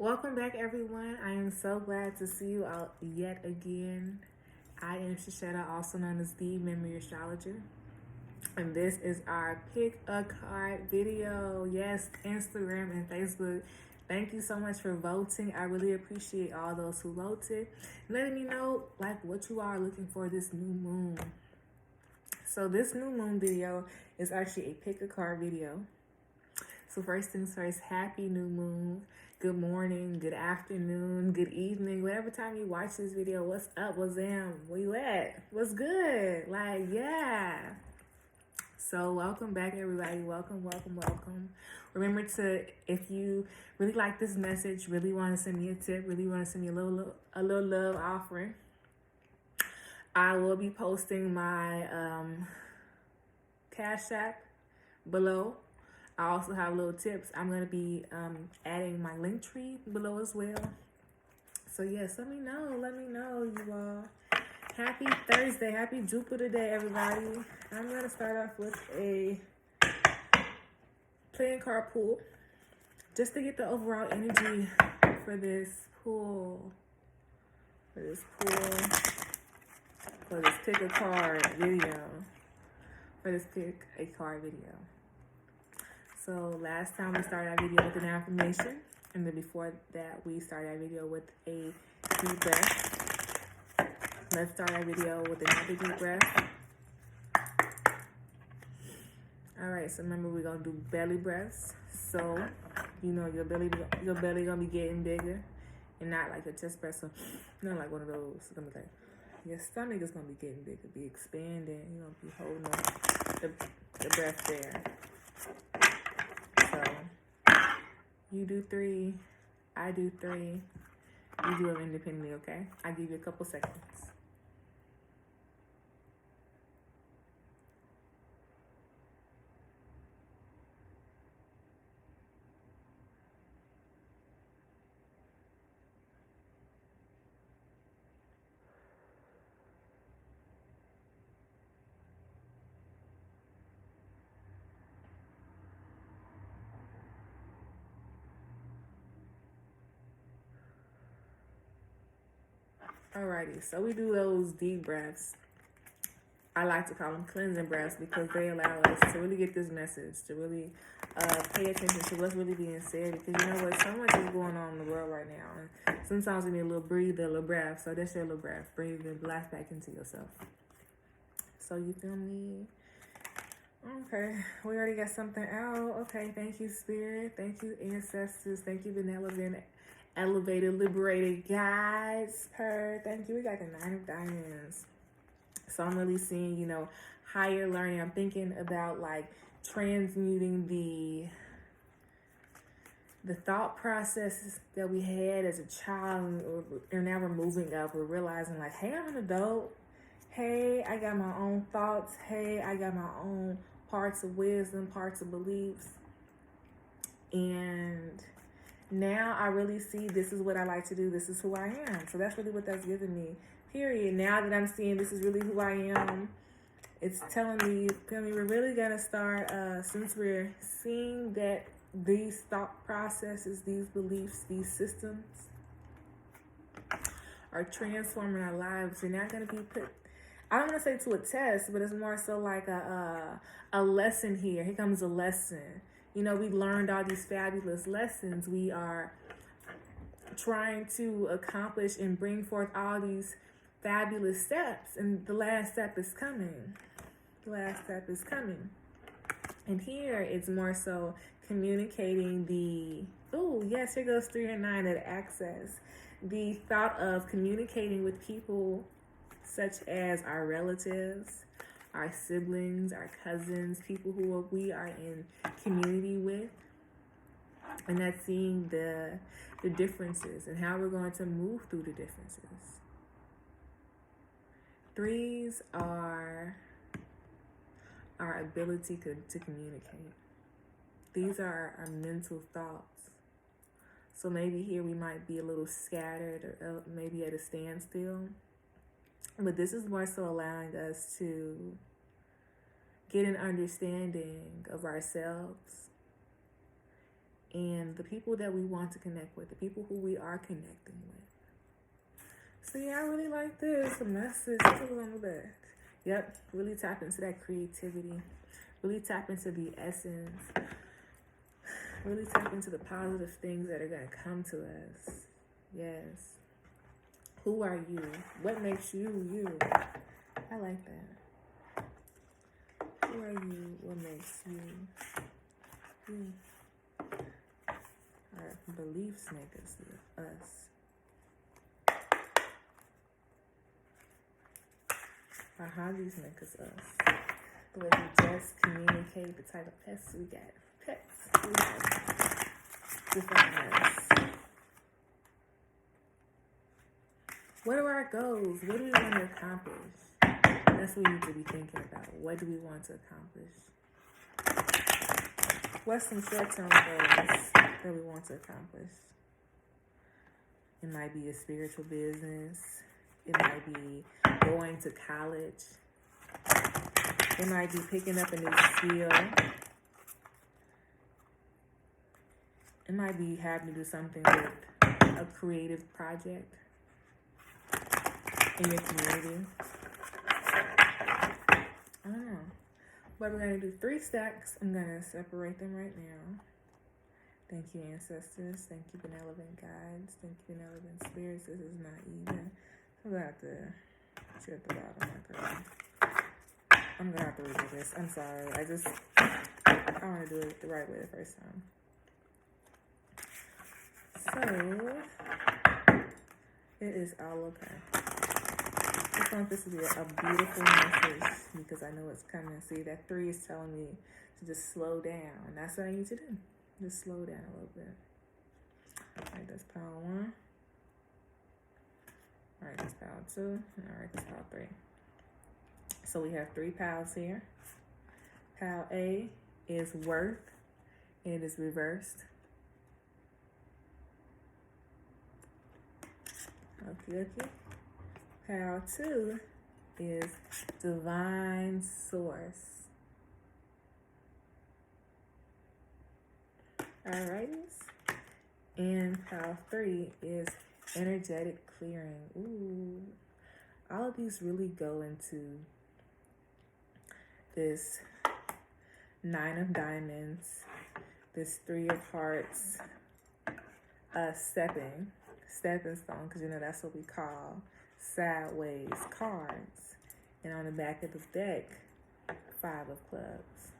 Welcome back, everyone. I am so glad to see you out yet again. I am Cashapp, also known as TheeMemoryAstrologer, and this is our pick a card video. Yes, Instagram and Facebook. Thank you so much for voting. I really appreciate all those who voted, letting me know what you are looking for this new moon. So this new moon video is actually a pick a card video. So first things first, happy new moon. Good morning, good afternoon, good evening, whatever time you watch this video. What's up? What's down? Where you at? What's good? Yeah. So welcome back, everybody. Welcome. Remember to, if you really like this message, really want to send me a tip, really want to send me a little love offering, I will be posting my Cashapp below. I also have little tips. I'm going to be adding my link tree below as well. So yes, let me know, you all. Happy Thursday. Happy Jupiter Day, everybody. I'm going to start off with a playing card pool, just to get the overall energy for this pool. For this pick a card video. So last time we started our video with an affirmation, and then before that we started our video with a deep breath. Let's start our video with another deep breath. Alright, so remember we're gonna do belly breaths. So you know your belly gonna be getting bigger, and not like your chest breath. So not like one of those. It's gonna be like your stomach is gonna be getting bigger, be expanding. You're gonna be holding up the breath there. So you do 3, I do 3, you do them independently, okay? I give you a couple seconds. Alrighty, so we do those deep breaths. I like to call them cleansing breaths because they allow us to really get this message, to really pay attention to what's really being said. Because you know what, so much is going on in the world right now. And sometimes you need a little breather, a little breath. So that's your little breath. Breathe and blast back into yourself. So you feel me? Okay, we already got something out. Okay, thank you, Spirit. Thank you, ancestors. Thank you, benevolent, elevated, liberated guides. Thank you. We got the 9 of Diamonds. So I'm really seeing, higher learning. I'm thinking about transmuting the thought processes that we had as a child, and now we're moving up. We're realizing hey, I'm an adult. Hey, I got my own thoughts. Hey, I got my own parts of wisdom, parts of beliefs. And now I really see this is what I like to do. This is who I am. So that's really what that's giving me. Period. Now that I'm seeing this is really who I am, it's telling me, we're really going to start, since we're seeing that these thought processes, these beliefs, these systems are transforming our lives. They're not going to be put, I don't want to say to a test, but it's more so like a lesson here. Here comes a lesson. We learned all these fabulous lessons. We are trying to accomplish and bring forth all these fabulous steps, and the last step is coming. And here it's more so communicating yes, here goes 3 and 9 at access. The thought of communicating with people such as our relatives, our siblings, our cousins, people who we are in community with, and that's seeing the differences and how we're going to move through the differences. 3s are our ability to communicate. These are our mental thoughts. So maybe here we might be a little scattered, or maybe at a standstill. But this is more so allowing us to get an understanding of ourselves and the people that we want to connect with, the people who we are connecting with. So yeah, I really like this. The message was on the back. Yep, really tap into that creativity. Really tap into the essence. Really tap into the positive things that are going to come to us. Yes. Who are you? What makes you you? I like that. Who are you? What makes you you? Our beliefs make us us. Our hobbies make us us. The way we just communicate, the type of pets we got. Pets. We got different us. What are our goals? What do we want to accomplish? That's what we need to be thinking about. What do we want to accomplish? What's some short-term goals that we want to accomplish? It might be a spiritual business. It might be going to college. It might be picking up a new skill. It might be having to do something with a creative project in your community. I don't know. But we're going to do 3 stacks. I'm going to separate them right now. Thank you, ancestors. Thank you, benevolent guides. Thank you, benevolent spirits. This is not even. I'm going to have to shut the bottom. I'm going to have to redo this. I'm sorry. I want to do it the right way the first time. So, it is all okay. I just want this to be a beautiful message because I know it's coming. See, that 3 is telling me to just slow down. And that's what I need to do. Just slow down a little bit. All right, that's pile 1. All right, that's pile 2. All right, that's pile 3. So we have 3 piles here. Pile A is worth. It is reversed. Okay. Pile 2 is divine source. Alrighties. And pile 3 is energetic clearing. Ooh. All of these really go into this 9 of diamonds, this 3 of hearts, stepping stone, because you know that's what we call sideways cards. And on the back of the deck, 5 of clubs.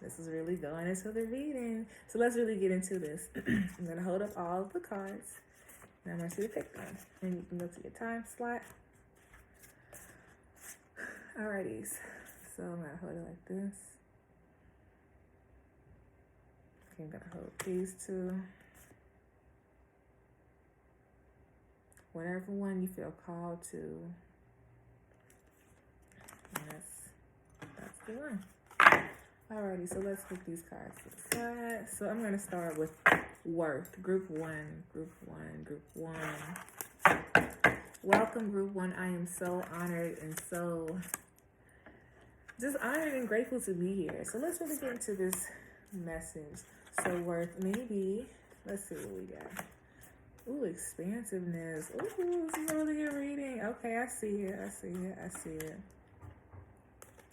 This is really going into the reading. So let's really get into this. I'm going to hold up all of the cards, and I want you to pick them. And you can go to your time slot. Alrighties. So I'm going to hold it like this. Okay, I'm going to hold these 2. Whatever one you feel called to. And that's the one. Alrighty, so let's put these cards to the side. So I'm going to start with worth. Group 1. Welcome, Group 1. I am so honored and so just honored and grateful to be here. So let's really get into this message. So worth, maybe, let's see what we got. Ooh, expansiveness. Ooh, this is a really good reading. Okay, I see it.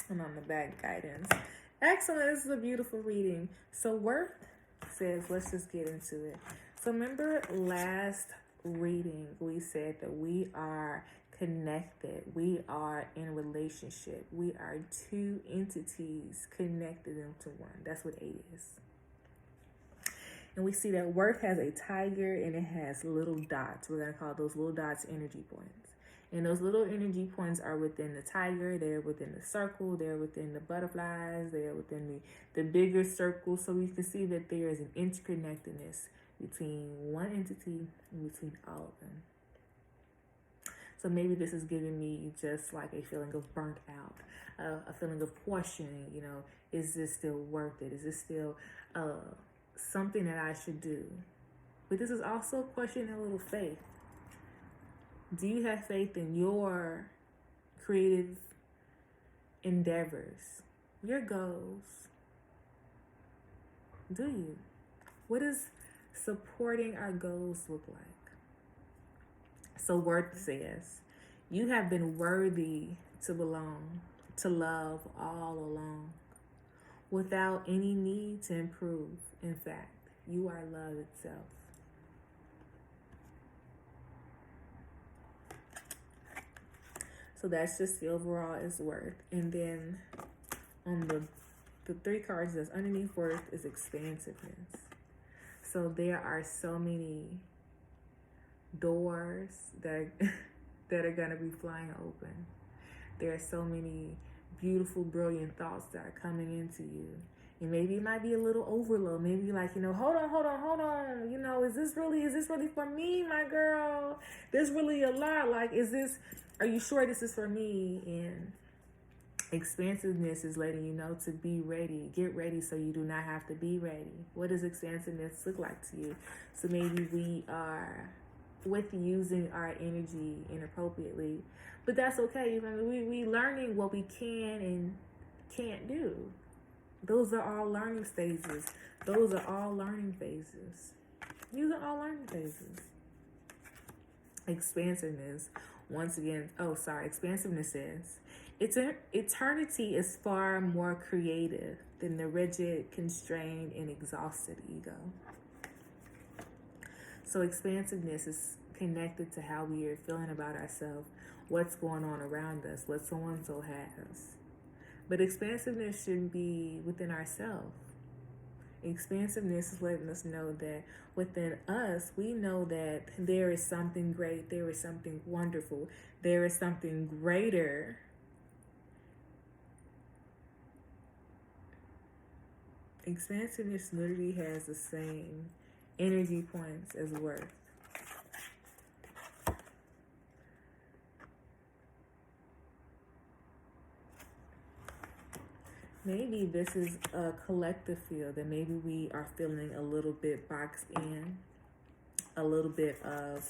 And on the back, guidance. Excellent, this is a beautiful reading. So worth says, let's just get into it. So remember last reading, we said that we are connected. We are in relationship. We are 2 entities connected into one. That's what 8 is. And we see that worth has a tiger and it has little dots. We're going to call those little dots energy points. And those little energy points are within the tiger. They're within the circle. They're within the butterflies. They're within the bigger circle. So we can see that there is an interconnectedness between one entity and between all of them. So maybe this is giving me just like a feeling of burnt out, a feeling of questioning, you know, is this still worth it? Is this still something that I should do? But this is also questioning a little faith. Do you have faith in your creative endeavors, your goals? Do you? What does supporting our goals look like? So worth says, you have been worthy to belong, to love all along, without any need to improve. In fact, you are love itself. So that's just the overall is worth. And then on the 3 cards that's underneath worth is expansiveness. So there are so many doors that are going to be flying open. There are so many beautiful, brilliant thoughts that are coming into you. And maybe it might be a little overload. Maybe you're like, hold on. Is this really for me, my girl? There's really a lot. Like, are you sure this is for me? And expansiveness is letting you know to be ready. Get ready so you do not have to be ready. What does expansiveness look like to you? So maybe we are with using our energy inappropriately, but that's okay. We learning what we can and can't do. Those are all learning stages. Those are all learning phases. These are all learning phases. Expansiveness, once again, expansiveness says, eternity is far more creative than the rigid, constrained, and exhausted ego. So expansiveness is connected to how we are feeling about ourselves, what's going on around us, what so-and-so has. But expansiveness shouldn't be within ourselves. Expansiveness is letting us know that within us, we know that there is something great, there is something wonderful, there is something greater. Expansiveness literally has the same energy points as worth. Maybe this is a collective feel that maybe we are feeling a little bit boxed in, a little bit of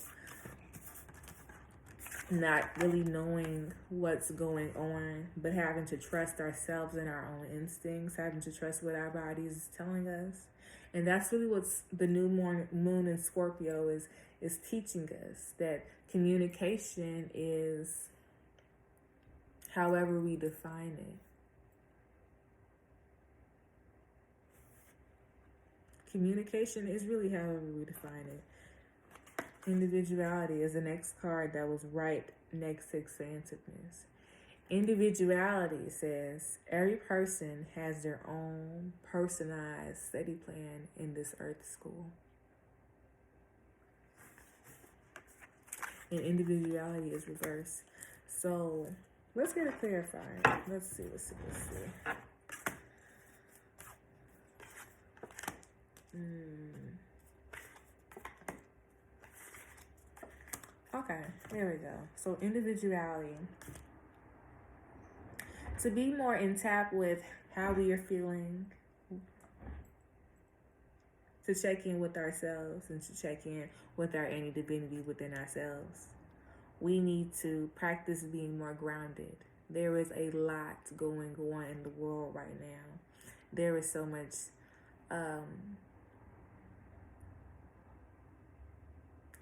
not really knowing what's going on, but having to trust ourselves and our own instincts, having to trust what our body is telling us. And that's really what the new moon in Scorpio is teaching us, that communication is however we define it. Communication is really however we define it. Individuality is the next card that was right next to expansiveness. Individuality says every person has their own personalized study plan in this earth school. And individuality is reversed. So let's get it clarified. Let's see. Okay, there we go. So individuality. To be more in tap with how we are feeling, to check in with ourselves and to check in with our inner divinity within ourselves, we need to practice being more grounded. There is a lot going on in the world right now. There is so much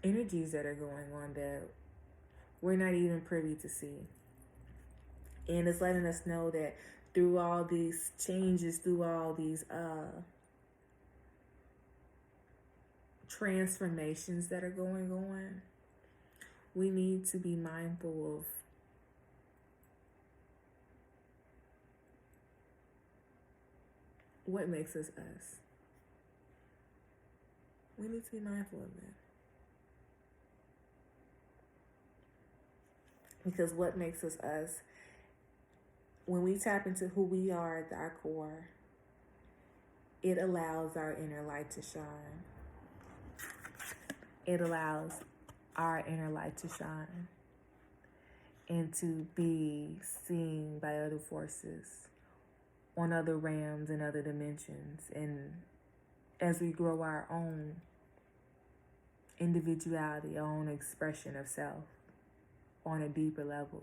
energies that are going on that we're not even privy to see. And it's letting us know that through all these changes, through all these transformations that are going on, we need to be mindful of what makes us us. We need to be mindful of that. Because what makes us us, when we tap into who we are at our core, it allows our inner light to shine. It allows our inner light to shine and to be seen by other forces on other realms and other dimensions. And as we grow our own individuality, our own expression of self on a deeper level,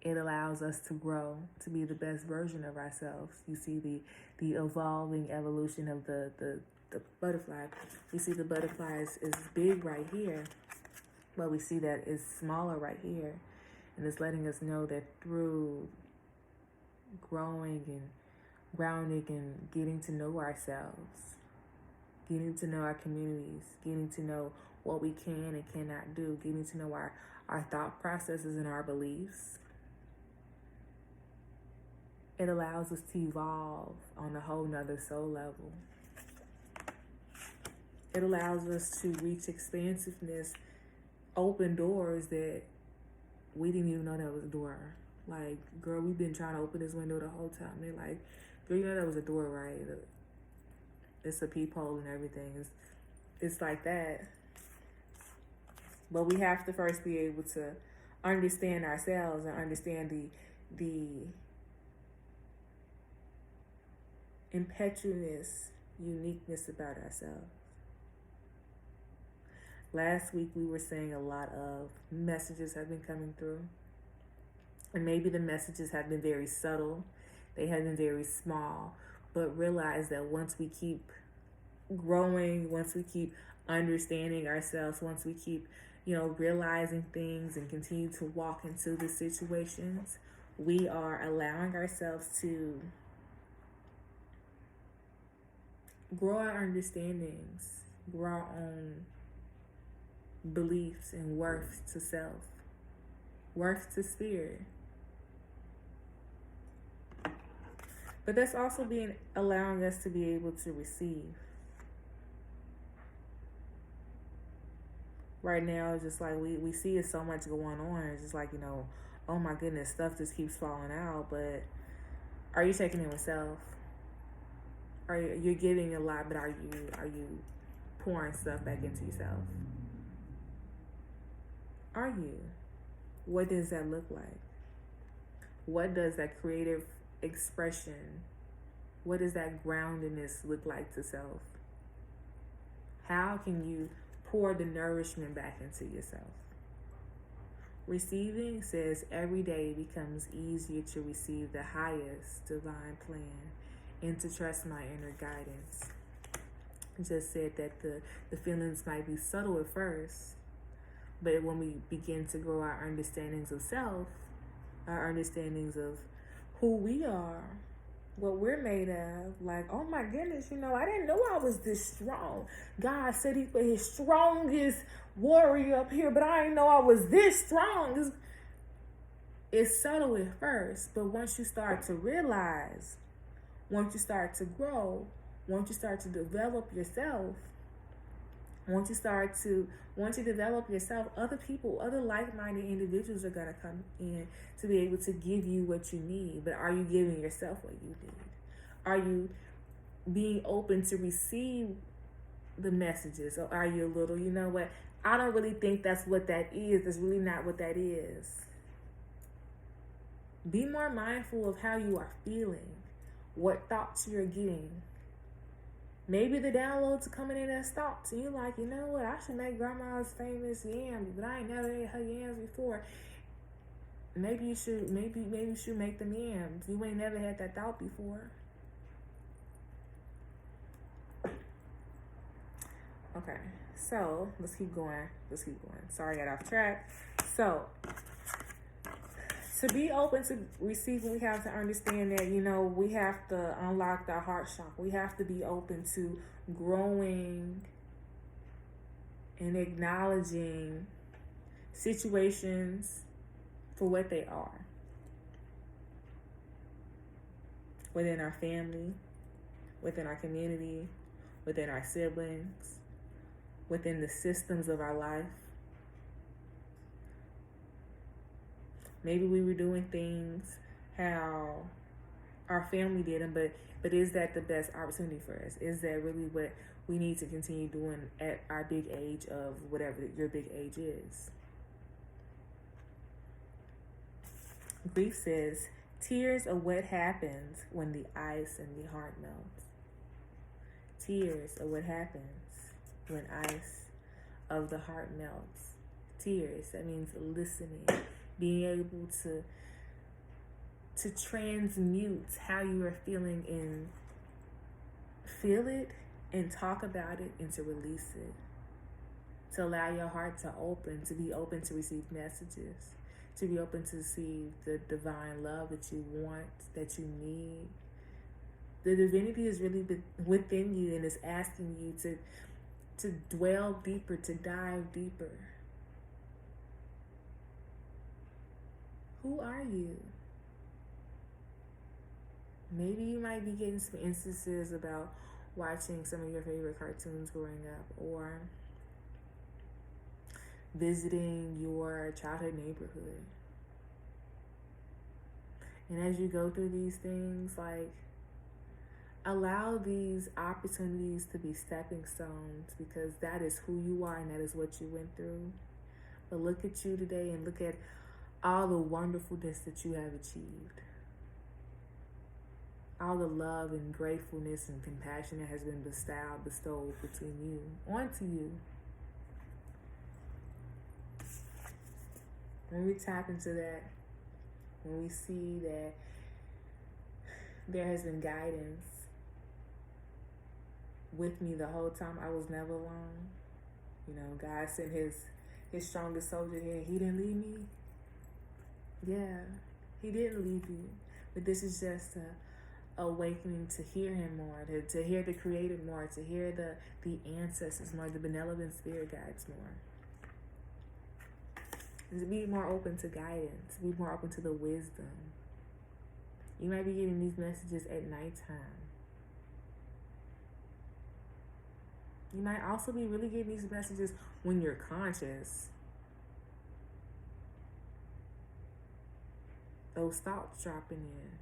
it allows us to grow, to be the best version of ourselves. You see the evolving evolution of the the butterfly. We see the butterfly is big right here, but we see that it's smaller right here. And it's letting us know that through growing and grounding and getting to know ourselves, getting to know our communities, getting to know what we can and cannot do, getting to know our thought processes and our beliefs, it allows us to evolve on a whole nother soul level. It allows us to reach expansiveness, open doors that we didn't even know that was a door. Like, girl, we've been trying to open this window the whole time. They're like, girl, you know that was a door, right? It's a peephole and everything. It's like that. But we have to first be able to understand ourselves and understand the impetuous uniqueness about ourselves. Last week we were saying a lot of messages have been coming through. And maybe the messages have been very subtle. They have been very small. But realize that once we keep growing, once we keep understanding ourselves, once we keep, realizing things and continue to walk into the situations, we are allowing ourselves to grow our understandings, grow our own beliefs and worth to self, worth to spirit. But that's also allowing us to be able to receive. Right now, it's just like we see it so much going on. It's just like, oh my goodness, stuff just keeps falling out. But are you taking it with self? You're giving a lot, but are you pouring stuff back into yourself? Are you? What does that look like? What does that creative expression, what does that groundedness look like to self? How can you pour the nourishment back into yourself? Receiving says every day becomes easier to receive the highest divine plan and to trust my inner guidance. I just said that the feelings might be subtle at first, but when we begin to grow our understandings of self, our understandings of who we are, what we're made of, like, oh my goodness, I didn't know I was this strong. God said he put his strongest warrior up here, but I didn't know I was this strong. It's subtle at first, but once you start to realize, once you start to grow, once you start to develop yourself, once you develop yourself, other people, other like-minded individuals are going to come in to be able to give you what you need. But are you giving yourself what you need? Are you being open to receive the messages? Or are you a little, you know what? I don't really think that's what that is. That's really not what that is. Be more mindful of how you are feeling, what thoughts you're getting. Maybe the downloads are coming in as thoughts, and you're like, you know what? I should make grandma's famous yams, but I ain't never ate her yams before. Maybe you should make them yams. You ain't never had that thought before. Okay, so let's keep going. Sorry, I got off track. So, to be open to receiving, we have to understand that, we have to unlock our heart chakra. We have to be open to growing and acknowledging situations for what they are. Within our family, within our community, within our siblings, within the systems of our life. Maybe we were doing things how our family did them, but is that the best opportunity for us? Is that really what we need to continue doing at our big age of whatever your big age is? Grief says, tears are what happens when the ice in the heart melts. Tears are what happens when ice of the heart melts. Tears, that means listening. Being able to transmute how you are feeling and feel it and talk about it and to release it. To allow your heart to open, to be open to receive messages, to be open to receive the divine love that you want, that you need. The divinity is really within you and is asking you to dwell deeper, to dive deeper. Who are you? Maybe you might be getting some instances about watching some of your favorite cartoons growing up, or visiting your childhood neighborhood. And as you go through these things, like, allow these opportunities to be stepping stones, because that is who you are and that is what you went through. But look at you today and look at all the wonderfulness that you have achieved. All the love and gratefulness and compassion that has been bestowed between you, onto you. When we tap into that, when we see that there has been guidance with me the whole time, I was never alone. You know, God sent his strongest soldier here. He didn't leave me. Yeah, he didn't leave you. But this is just a awakening to hear him more, to hear the Creator more, to hear the ancestors more, the benevolent spirit guides more. And to be more open to guidance, to be more open to the wisdom. You might be getting these messages at nighttime. You might also be really getting these messages when you're conscious. Those thoughts dropping in.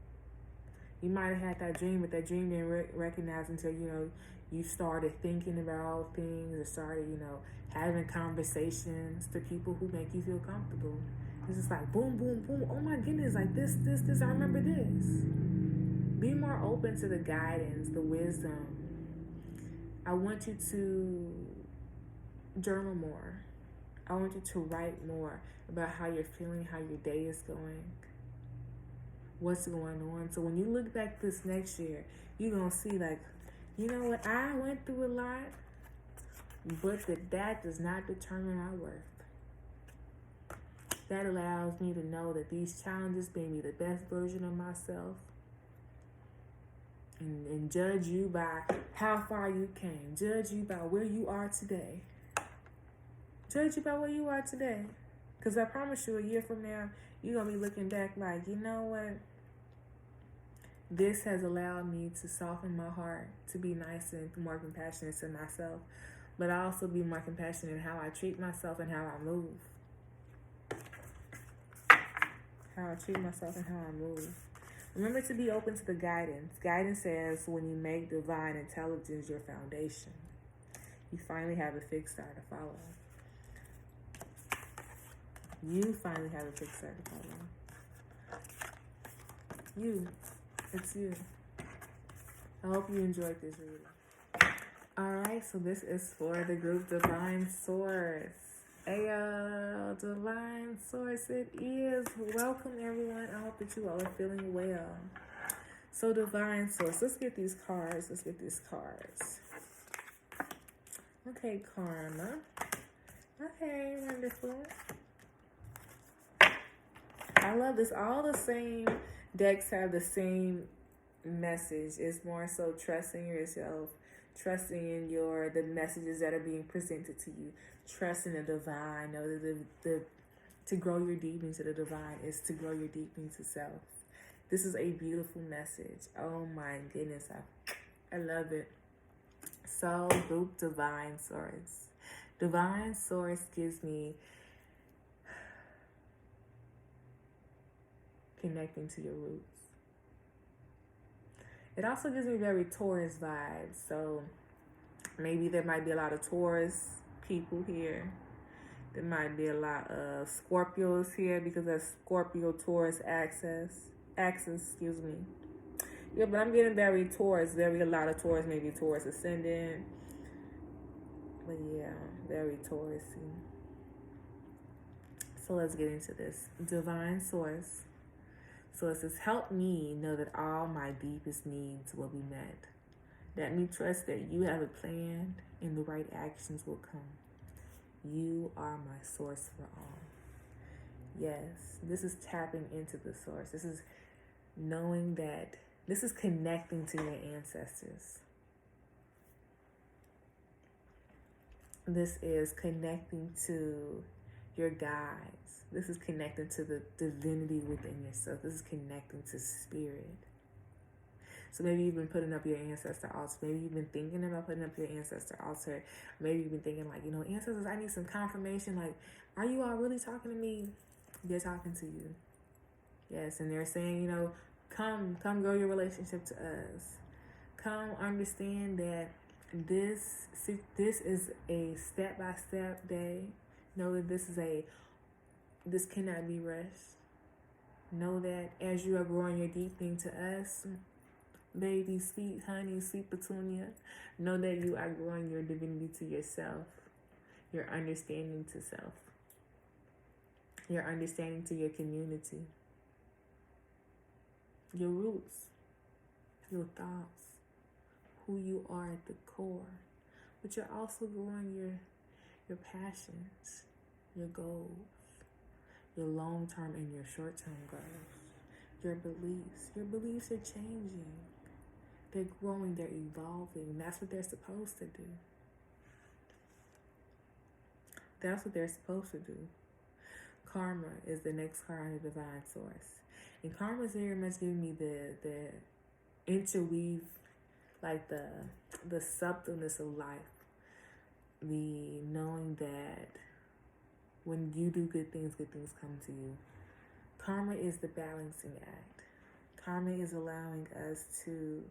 You might have had that dream, but that dream didn't recognize until, you started thinking about things, or started, having conversations to people who make you feel comfortable. It's just like boom, boom, boom. Oh my goodness, like this, I remember this. Be more open to the guidance, the wisdom. I want you to journal more. I want you to write more about how you're feeling, how your day is going, what's going on. So when you look back this next year, you're going to see, like, you know what, I went through a lot, but that does not determine my worth. That allows me to know that these challenges made me the best version of myself. And judge you by how far you came. Judge you by where you are today. Judge you by where you are today. Because I promise you, a year from now, you're going to be looking back like, you know what? This has allowed me to soften my heart, to be nice and more compassionate to myself. But I also be more compassionate in how I treat myself and how I move. How I treat myself and how I move. Remember to be open to the guidance. Guidance says when you make divine intelligence your foundation, you finally have a fixed star to follow. You finally have a fixed star to follow. You. It's you. I hope you enjoyed this reading. Alright, so this is for the group Divine Source. Ayo, Divine Source, it is. Welcome, everyone. I hope that you all are feeling well. So, Divine Source, let's get these cards. Okay, Karma. Okay, wonderful. I love this. All the same decks have the same message. It's more so trusting yourself, trusting in the messages that are being presented to you. Trust in the divine. Know that to grow your deep into the divine is to grow your deep into self. This is a beautiful message. Oh my goodness, I love it. So, group Divine Source. Divine Source gives me connecting to your roots. It also gives me very Taurus vibes. So maybe there might be a lot of Taurus people here. There might be a lot of Scorpios here because of Scorpio-Taurus axis, excuse me. Yeah, but I'm getting very Taurus, a lot of Taurus, maybe Taurus ascendant. But yeah, very Taurusy. So let's get into this. Divine Source. So it says, help me know that all my deepest needs will be met. Let me trust that you have a plan and the right actions will come. You are my source for all. Yes, this is tapping into the source. This is knowing that this is connecting to your ancestors. This is connecting to your guides. This is connecting to the divinity within yourself. This is connecting to spirit. So maybe you've been putting up your ancestor altar. Maybe you've been thinking about putting up your ancestor altar. Maybe you've been thinking like, ancestors, I need some confirmation. Like, are you all really talking to me? They're talking to you. Yes, and they're saying, come grow your relationship to us. Come understand that this is a step-by-step day. Know that this cannot be rushed. Know that as you are growing your deep thing to us, baby, sweet honey, sweet petunia, know that you are growing your divinity to yourself, your understanding to self, your understanding to your community, your roots, your thoughts, who you are at the core. But you're also growing your passions, your goals, your long-term and your short-term goals, your beliefs. Your beliefs are changing. They're growing, they're evolving. That's what they're supposed to do. That's what they're supposed to do. Karma is the next card in the divine source. And karma is very much giving me the interweave, like the subtleness of life. The knowing that when you do good things come to you. Karma is the balancing act. Karma is allowing us to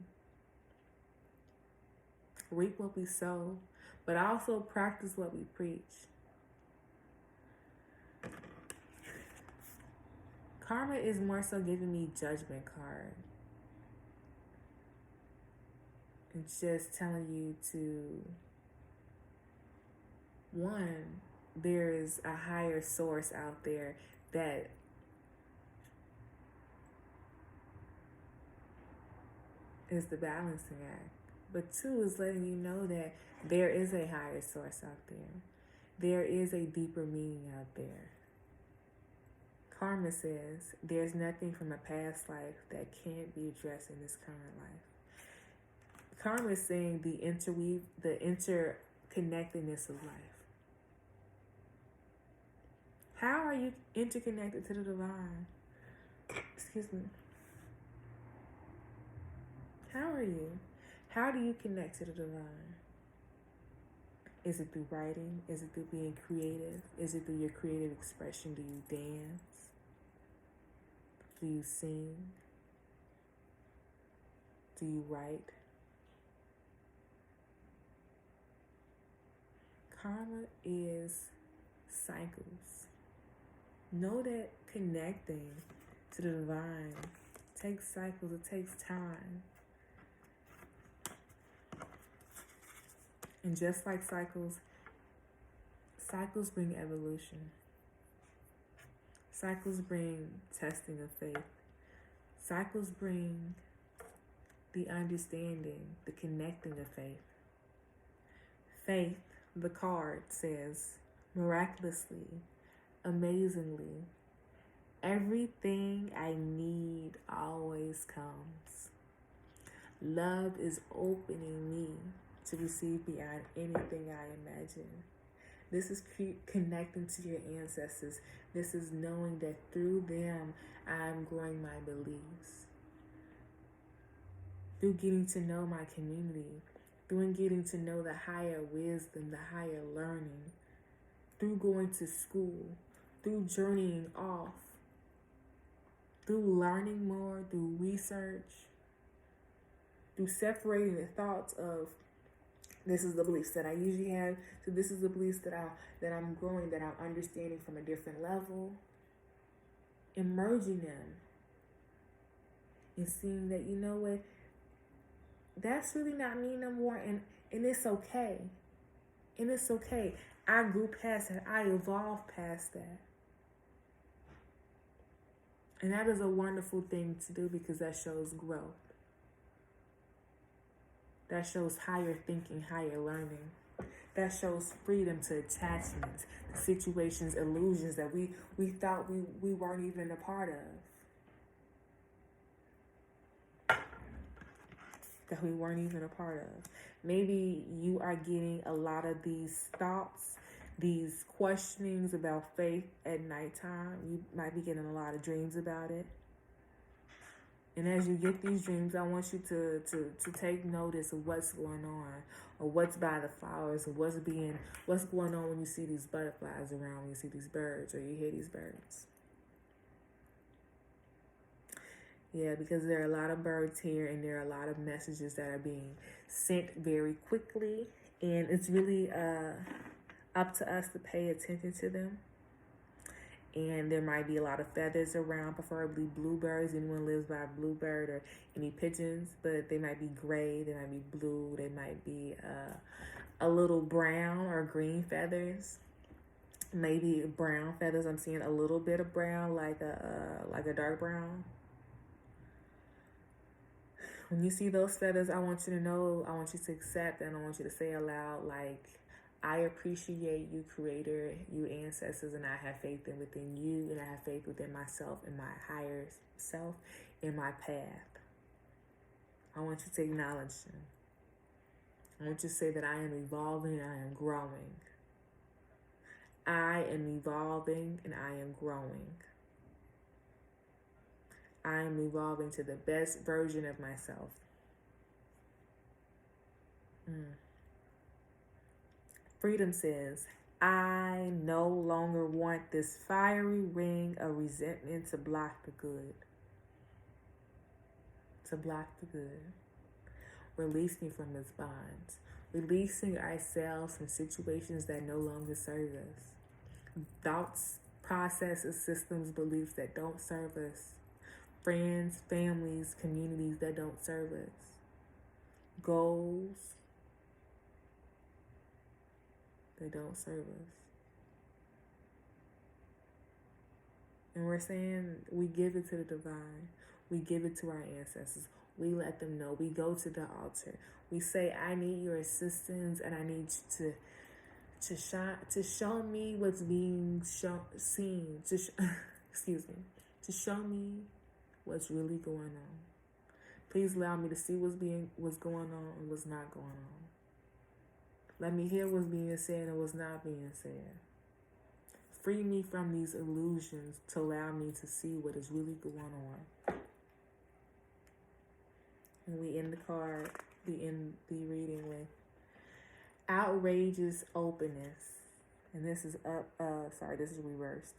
reap what we sow, but also practice what we preach. Karma is more so giving me judgment card. It's just telling you to, one, there is a higher source out there that is the balancing act. But two is letting you know that there is a higher source out there. There is a deeper meaning out there. Karma says there's nothing from a past life that can't be addressed in this current life. Karma is saying the interconnectedness of life. How are you interconnected to the divine? Excuse me. How are you? How do you connect to the divine? Is it through writing? Is it through being creative? Is it through your creative expression? Do you dance? Do you sing? Do you write? Karma is cycles. Know that connecting to the divine takes cycles, it takes time. And just like cycles bring evolution. Cycles bring testing of faith. Cycles bring the understanding, the connecting of faith. Faith, the card says, miraculously, amazingly, everything I need always comes. Love is opening me to receive beyond anything I imagine. This is connecting to your ancestors. This is knowing that through them, I'm growing my beliefs. Through getting to know my community, through getting to know the higher wisdom, the higher learning, through going to school, through journeying off, through learning more, through research, through separating the thoughts of this is the beliefs that I usually have, so this is the beliefs that I'm growing, that I'm understanding from a different level, emerging them, and seeing that, you know what, that's really not me no more, and it's okay. And it's okay. I grew past that. I evolved past that. And that is a wonderful thing to do because that shows growth. That shows higher thinking, higher learning. That shows freedom to attachments, to situations, illusions that we thought we weren't even a part of. That we weren't even a part of. Maybe you are getting a lot of these thoughts, these questionings about faith at nighttime. You might be getting a lot of dreams about it. And as you get these dreams, I want you to take notice of what's going on, or what's by the flowers, or what's going on when you see these butterflies around, when you see these birds, or you hear these birds. Yeah, because there are a lot of birds here, and there are a lot of messages that are being sent very quickly, and it's really up to us to pay attention to them. And there might be a lot of feathers around, preferably bluebirds. Anyone lives by a bluebird, or any pigeons, but they might be gray, they might be blue, they might be a little brown or green feathers. Maybe brown feathers. I'm seeing a little bit of brown, like a dark brown. When you see those feathers, I want you to know, I want you to accept, and I want you to say aloud, like, I appreciate you, Creator, you ancestors, and I have faith within you, and I have faith within myself and my higher self in my path. I want you to acknowledge them. I want you to say that I am evolving, I am growing. I am evolving and I am growing. I am evolving to the best version of myself. Freedom says, I no longer want this fiery ring of resentment to block the good. To block the good. Release me from its bonds. Releasing ourselves from situations that no longer serve us. Thoughts, processes, systems, beliefs that don't serve us. Friends, families, communities that don't serve us. Goals that don't serve us. And we're saying we give it to the divine. We give it to our ancestors. We let them know. We go to the altar. We say, I need your assistance, and I need you to show me what's being seen. To show me what's really going on. Please allow me to see what's going on and what's not going on. Let me hear what's being said and what's not being said. Free me from these illusions to allow me to see what is really going on. And we end the reading with outrageous openness. And this is this is reversed.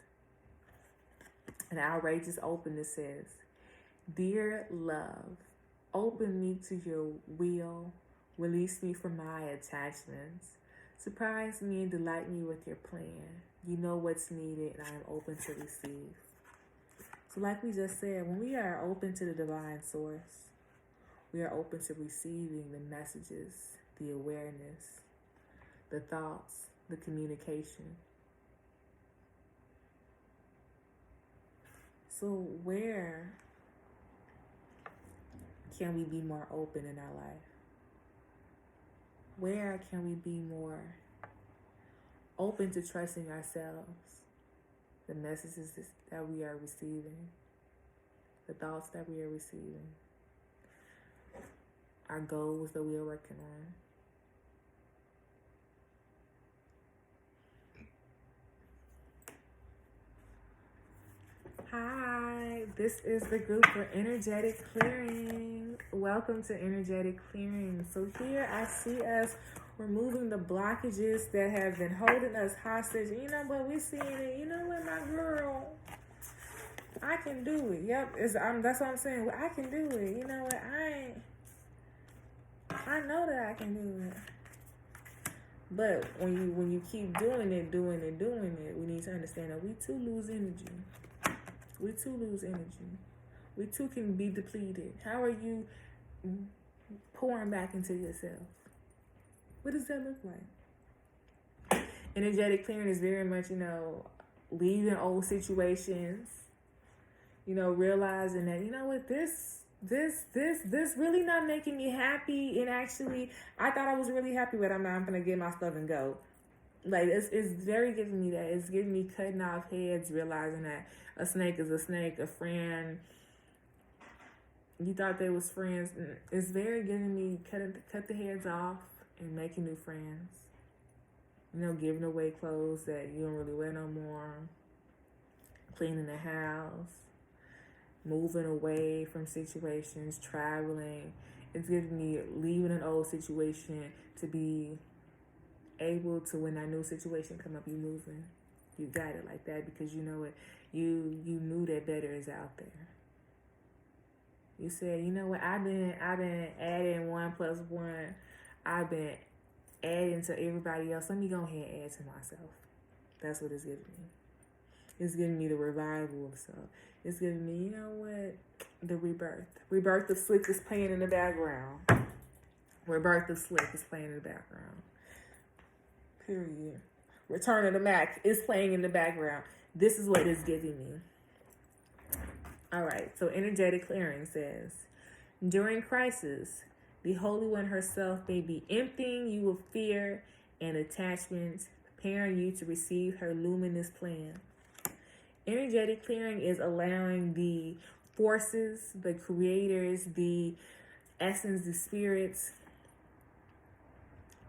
And outrageous openness says, Dear love, open me to your will, release me from my attachments, surprise me and delight me with your plan. You know what's needed, and I am open to receive. So like we just said, when we are open to the divine source, we are open to receiving the messages, the awareness, the thoughts, the communication. So where can we be more open in our life? Where can we be more open to trusting ourselves, the messages that we are receiving, the thoughts that we are receiving, our goals that we are working on? Hi, this is the group for energetic clearing. Welcome to energetic clearing. So here I see us removing the blockages that have been holding us hostage. You know what, we're seeing it. You know what, my girl, I can do it. Yep, that's what I'm saying. I can do it. You know what, I know that I can do it. But when you keep doing it, we need to understand that we too lose energy. We too lose energy. We too can be depleted. How are you pouring back into yourself? What does that look like? Energetic clearing is very much, leaving old situations, realizing that, this this really not making me happy. And actually, I thought I was really happy, but I'm not. I'm gonna get my stuff and go. Like, it's very giving me that. It's giving me cutting off heads, realizing that a snake is a snake, a friend. You thought they was friends. It's very giving me cut the heads off and making new friends. Giving away clothes that you don't really wear no more. Cleaning the house. Moving away from situations. Traveling. It's giving me leaving an old situation to be able to, when that new situation come up, you moving. You got it like that because you know it. You knew that better is out there. You said, you know what, I've been adding 1 plus 1. I've been adding to everybody else. Let me go ahead and add to myself. That's what it's giving me. It's giving me the revival of self. It's giving me, you know what, the rebirth. Rebirth of Slick is playing in the background. Rebirth of Slick is playing in the background. Period. Return of the Mac is playing in the background. This is what it's giving me. All right, so energetic clearing says, during crisis, the Holy One herself may be emptying you of fear and attachment, preparing you to receive her luminous plan. Energetic clearing is allowing the forces, the creators, the essence, the spirits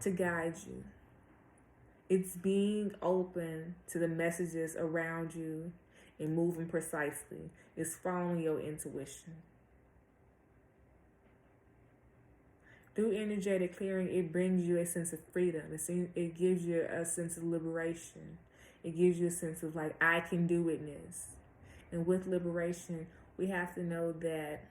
to guide you. It's being open to the messages around you and moving precisely. It's following your intuition. Through energetic clearing, it brings you a sense of freedom. It gives you a sense of liberation. It gives you a sense of like, I can do itness. And with liberation, we have to know that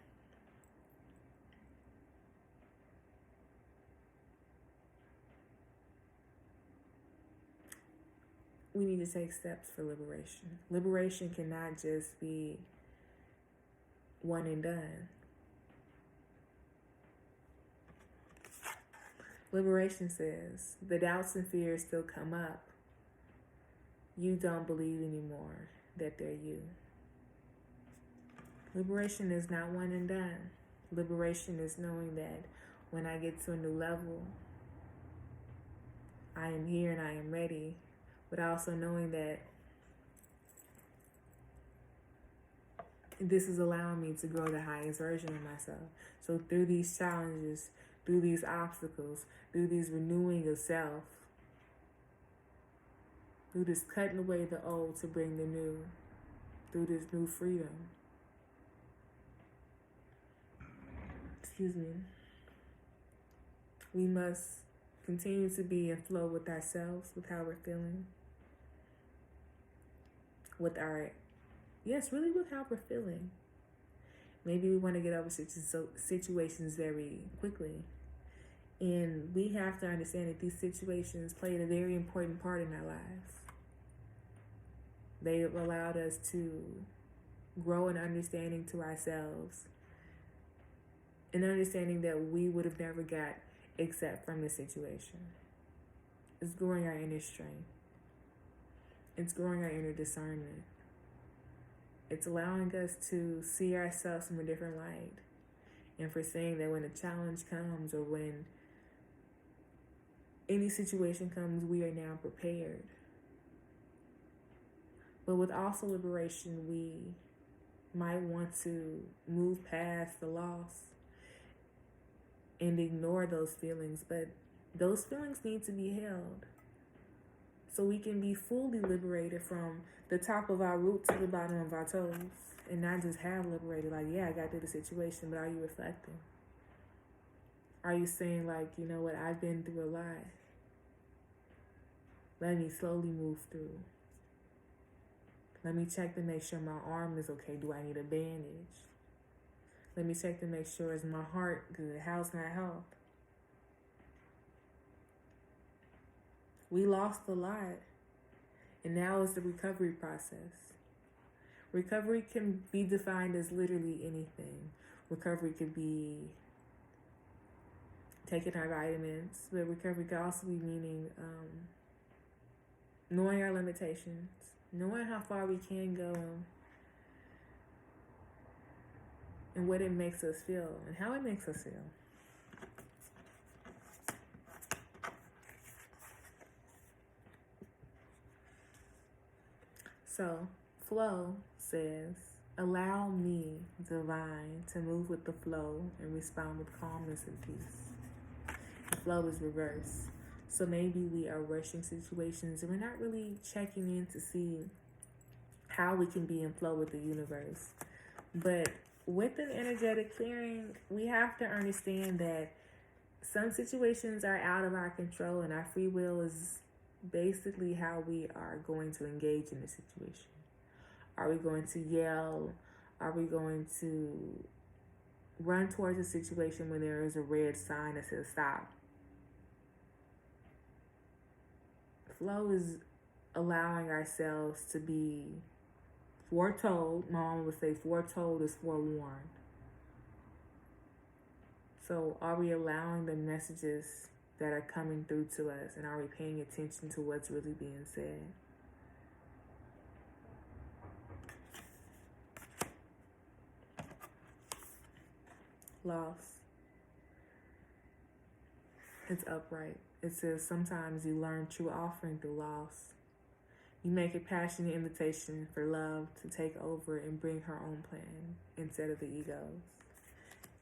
we need to take steps for liberation. Liberation cannot just be one and done. Liberation says, the doubts and fears still come up. You don't believe anymore that they're you. Liberation is not one and done. Liberation is knowing that when I get to a new level, I am here and I am ready, but also knowing that this is allowing me to grow the highest version of myself. So through these challenges, through these obstacles, through these renewing of self, through this cutting away the old to bring the new, through this new freedom, we must continue to be in flow with ourselves, with how we're feeling, with our, really with how we're feeling. Maybe we want to get over situations very quickly. And we have to understand that these situations played a very important part in our lives. They have allowed us to grow in understanding to ourselves, and understanding that we would have never got except from the situation. It's growing our inner strength. It's growing our inner discernment. It's allowing us to see ourselves from a different light, and for saying that when a challenge comes or when any situation comes, we are now prepared. But with also liberation, we might want to move past the loss and ignore those feelings, but those feelings need to be held so we can be fully liberated from the top of our root to the bottom of our toes, and not just have liberated, like, yeah, I got through the situation, but are you reflecting? Are you saying, like, you know what, I've been through a lot. Let me slowly move through. Let me check to make sure my arm is okay. Do I need a bandage? Let me check to make sure, is my heart good? How's my health? We lost a lot, and now is the recovery process. Recovery can be defined as literally anything. Recovery could be taking our vitamins, but recovery could also be meaning knowing our limitations, knowing how far we can go, and what it makes us feel and how it makes us feel. So, flow says, allow me, divine, to move with the flow and respond with calmness and peace. The flow is reverse. So maybe we are rushing situations and we're not really checking in to see how we can be in flow with the universe. But with an energetic clearing, we have to understand that some situations are out of our control, and our free will is basically how we are going to engage in the situation. Are we going to yell? Are we going to run towards a situation when there is a red sign that says stop? Flow is allowing ourselves to be foretold. My mom would say foretold is forewarned. So are we allowing the messages that are coming through to us, and are we paying attention to what's really being said? Loss. It's upright. It says sometimes you learn true offering through loss. You make a passionate invitation for love to take over and bring her own plan instead of the egos.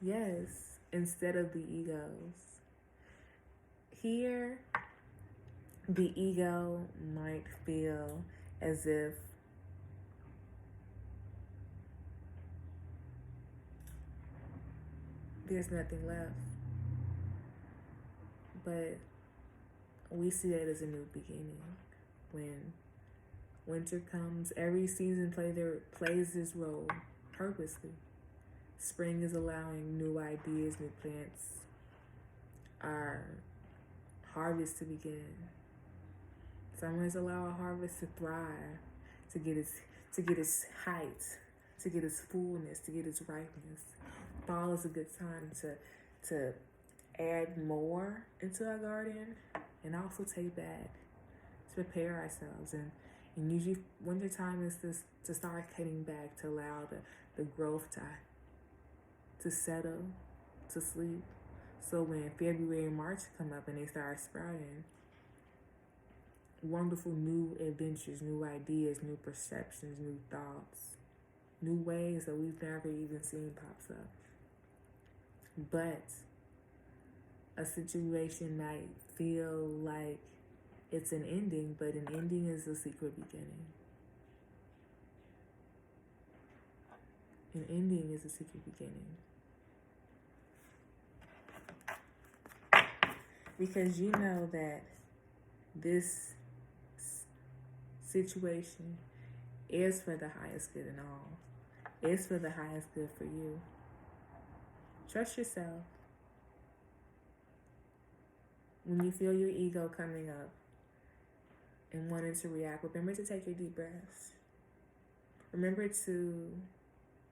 Yes, instead of the egos. Here, the ego might feel as if there's nothing left. But we see that as a new beginning. When winter comes, every season plays this role purposely. Spring is allowing new ideas, new plants, our harvest to begin. Summer is allowing harvest to thrive, to get its height, to get its fullness, to get its ripeness. Fall is a good time to add more into our garden and also take back, to prepare ourselves. And usually wintertime is to start cutting back, to allow the growth to settle, to sleep. So when February and March come up and they start sprouting, wonderful new adventures, new ideas, new perceptions, new thoughts, new ways that we've never even seen pops up. But a situation might feel like it's an ending, but an ending is a secret beginning. An ending is a secret beginning. Because you know that this situation is for the highest good and all. It's for the highest good for you. Trust yourself. When you feel your ego coming up and wanting to react, remember to take your deep breaths. Remember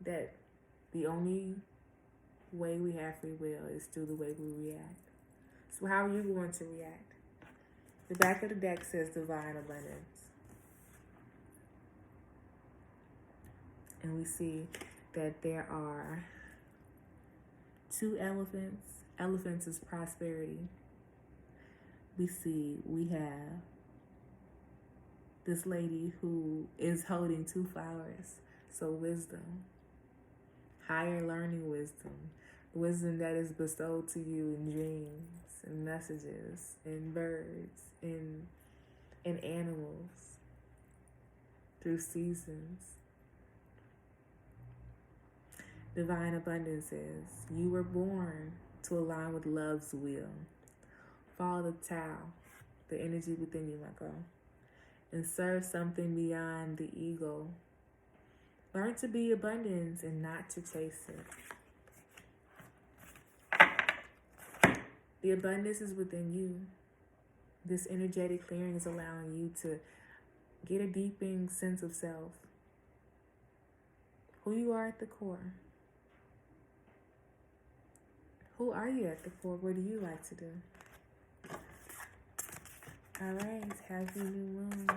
that the only way we have free will is through the way we react. So how are you going to react? The back of the deck says divine abundance. And we see that there are two elephants. Elephants is prosperity. We have this lady who is holding two flowers. So wisdom, higher learning wisdom, wisdom that is bestowed to you in dreams and messages and birds and animals through seasons. Divine abundance is you were born to align with love's will. Follow the Tao, the energy within you, my girl, and serve something beyond the ego. Learn to be abundance and not to chase it. The abundance is within you. This energetic clearing is allowing you to get a deepening sense of self. Who you are at the core. Who are you at the core? What do you like to do? All right, happy new moon.